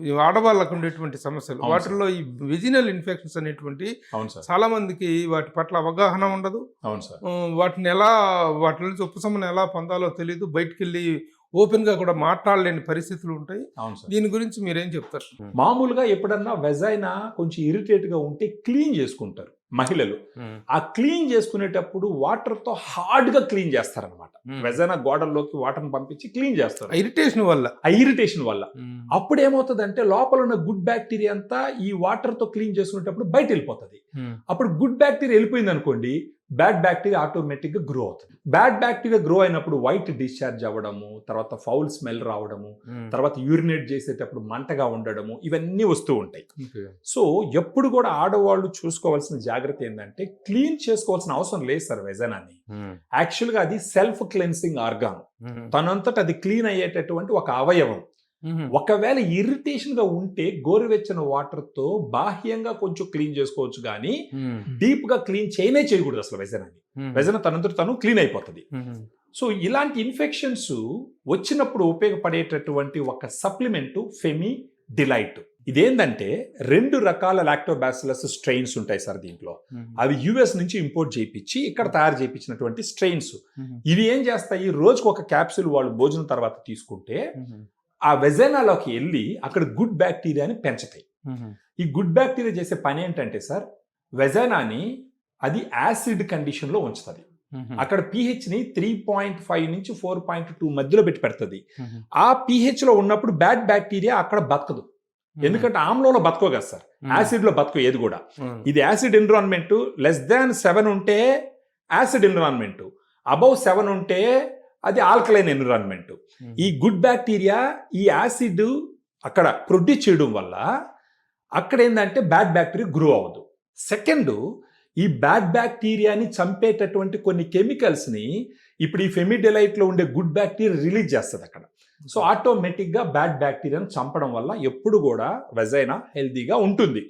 ఈ ఆడవాళ్ళకు ఉండేటువంటి సమస్యలు అవును సార్. వాటిల్లో ఈ వెజినల్ ఇన్ఫెక్షన్స్ అనేటువంటి అవును సార్. చాలా మందికి వాటి పట్ల అవగాహన ఉండదు. అవును సార్. వాటిని వాటి నుంచి ఉపశమనం ఎలా పొందాలో తెలియదు. బయటికెళ్ళి ఓపెన్గా కూడా మాట్లాడలేని పరిస్థితులు ఉంటాయి. అవును సార్. దీని గురించి మీరేం చెప్తారు? మామూలుగా ఎప్పుడన్నా వెజైనా కొంచెం ఇరిటేట్గా ఉంటే క్లీన్ చేసుకుంటారు మహిళలు. ఆ క్లీన్ చేసుకునేటప్పుడు వాటర్తో హార్డ్గా క్లీన్ చేస్తారనమాట. వెజైనా గోడల్లోకి వాటర్ని పంపించి క్లీన్ చేస్తారు ఇరిటేషన్ వల్ల. ఆ ఇరిటేషన్ వల్ల అప్పుడు ఏమవుతుందంటే లోపల ఉన్న గుడ్ బ్యాక్టీరియా అంతా ఈ వాటర్తో క్లీన్ చేసుకునేటప్పుడు బయట వెళ్ళిపోతుంది. అప్పుడు గుడ్ బ్యాక్టీరియా వెళ్ళిపోయింది అనుకోండి, బ్యాడ్ బ్యాక్టీరియా ఆటోమేటిక్గా గ్రో అవుతుంది. బ్యాడ్ బ్యాక్టీరియా గ్రో అయినప్పుడు వైట్ డిశ్చార్జ్ అవ్వడము, తర్వాత ఫౌల్ స్మెల్ రావడము, తర్వాత యూరినేట్ చేసేటప్పుడు మంటగా ఉండడము, ఇవన్నీ వస్తూ ఉంటాయి. సో ఎప్పుడు కూడా ఆడవాళ్ళు చూసుకోవాల్సిన జాగ్రత్త ఏంటంటే క్లీన్ చేసుకోవాల్సిన అవసరం లేదు సార్ వెజైనాని. యాక్చువల్గా అది సెల్ఫ్ క్లెన్సింగ్ ఆర్గాన్, తనంతట అది క్లీన్ అయ్యేటటువంటి ఒక అవయవం. ఒకవేళ ఇరిటేషన్ గా ఉంటే గోరువెచ్చని వాటర్ తో బాహ్యంగా కొంచెం క్లీన్ చేసుకోవచ్చు, కానీ డీప్ గా క్లీన్ చేయకూడదు అసలు వెజైనాని. వెజైనా తనంతట తను క్లీన్ అయిపోతుంది. సో ఇలాంటి ఇన్ఫెక్షన్స్ వచ్చినప్పుడు ఉపయోగపడేటటువంటి ఒక సప్లిమెంట్ ఫెమి డిలైట్. ఇదేంటంటే 2 రకాల లాక్టోబాసిల్లస్ స్ట్రెయిన్స్ ఉంటాయి సార్ దీంట్లో. అవి యుఎస్ నుంచి ఇంపోర్ట్ చేయించి ఇక్కడ తయారు చేయించినటువంటి స్ట్రెయిన్స్. ఇవి ఏం చేస్తాయి, రోజుకు ఒక క్యాప్సూల్ వాళ్ళు భోజనం తర్వాత తీసుకుంటే ఆ వెజైనాలోకి వెళ్ళి అక్కడ గుడ్ బ్యాక్టీరియాని పెంచుతాయి. ఈ గుడ్ బ్యాక్టీరియా చేసే పని ఏంటంటే సార్, వెజైనాని అది యాసిడ్ కండిషన్లో ఉంచుతుంది. అక్కడ pHని 3.5 నుంచి 4.2 మధ్యలో పెడుతుంది. ఆ pH లో ఉన్నప్పుడు బ్యాడ్ బ్యాక్టీరియా అక్కడ బతకదు. ఎందుకంటే ఆమ్లంలో బతకో కదా సార్, యాసిడ్లో బతకో ఏది కూడా. ఇది యాసిడ్ ఎన్విరాన్మెంట్. <7 ఉంటే యాసిడ్ ఎన్విరాన్మెంట్, అబౌవ్ 7 ఉంటే అది ఆల్కలైన్ ఎన్విరాన్మెంట్. ఈ గుడ్ బ్యాక్టీరియా ఈ యాసిడ్ అక్కడ ప్రొడ్యూస్ చేయడం వల్ల అక్కడ ఏంటంటే బ్యాడ్ బ్యాక్టీరియా గ్రో అవ్వదు. సెకండ్, ఈ బ్యాడ్ బ్యాక్టీరియాని చంపేటటువంటి కొన్ని కెమికల్స్ని ఇప్పుడు ఈ ఫెమిడిలైట్లో ఉండే గుడ్ బ్యాక్టీరియా రిలీజ్ చేస్తుంది అక్కడ. సో ఆటోమేటిక్గా బ్యాడ్ బ్యాక్టీరియాని చంపడం వల్ల ఎప్పుడు కూడా వెజైనా హెల్తీగా ఉంటుంది.